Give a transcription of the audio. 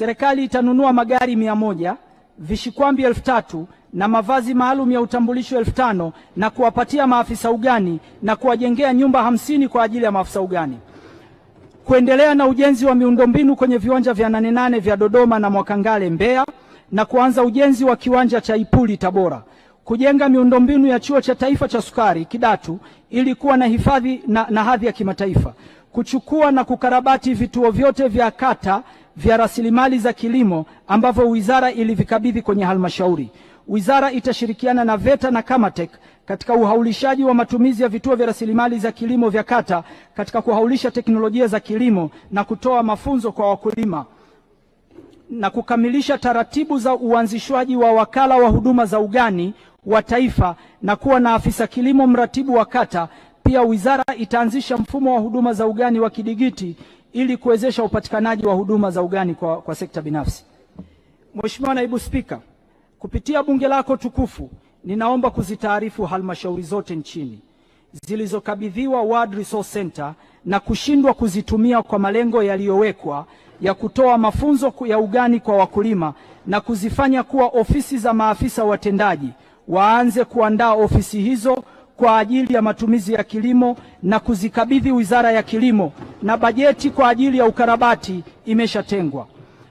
serikali itanunua magari 100, vishikwambi 3000 na mavazi maalum ya utambulisho 5000 na kuwapatia maafisa ugani na kuwajengea nyumba 50 kwa ajili ya maafisa ugani. Kuendelea na ujenzi wa miundombinu kwenye viwanja vya 88 vya Dodoma na Mwakangale Mbeya na kuanza ujenzi wa kiwanja cha Ipuli Tabora. Kujenga miundombinu ya Chuo cha Taifa cha Sukari Kidatu ili kuwa na hifadhi na hadhi ya kimataifa. Kuchukua na kukarabati vituo vyote vya kata vya rasilimali za kilimo ambavyo wizara ilivikabidhi kwenye halmashauri. Wizara itashirikiana na VETA na Kamatek katika uhaulishaji wa matumizi ya vituo vya rasilimali za kilimo vya kata katika kuhaulisha teknolojia za kilimo na kutoa mafunzo kwa wakulima na kukamilisha taratibu za uanzishwaji wa wakala wa huduma za ugani wa taifa na kuwa na afisa kilimo mratibu wa kata. Pia wizara itaanzisha mfumo wa huduma za ugani wa kidigiti ili kuwezesha upatikanaji wa huduma za ugani kwa sekta binafsi. Mheshimiwa Naibu Spika, kupitia bunge lako tukufu, ninaomba kuzitaarifu halmashauri zote nchini zilizokabidhiwa Ward Resource Center na kushindwa kuzitumia kwa malengo yaliyowekwa ya kutoa mafunzo ya ugani kwa wakulima na kuzifanya kuwa ofisi za maafisa watendaji, waanze kuandaa ofisi hizo kwa ajili ya matumizi ya kilimo na kuzikabidhi Wizara ya Kilimo, na bajeti kwa ajili ya ukarabati imeshatengwa.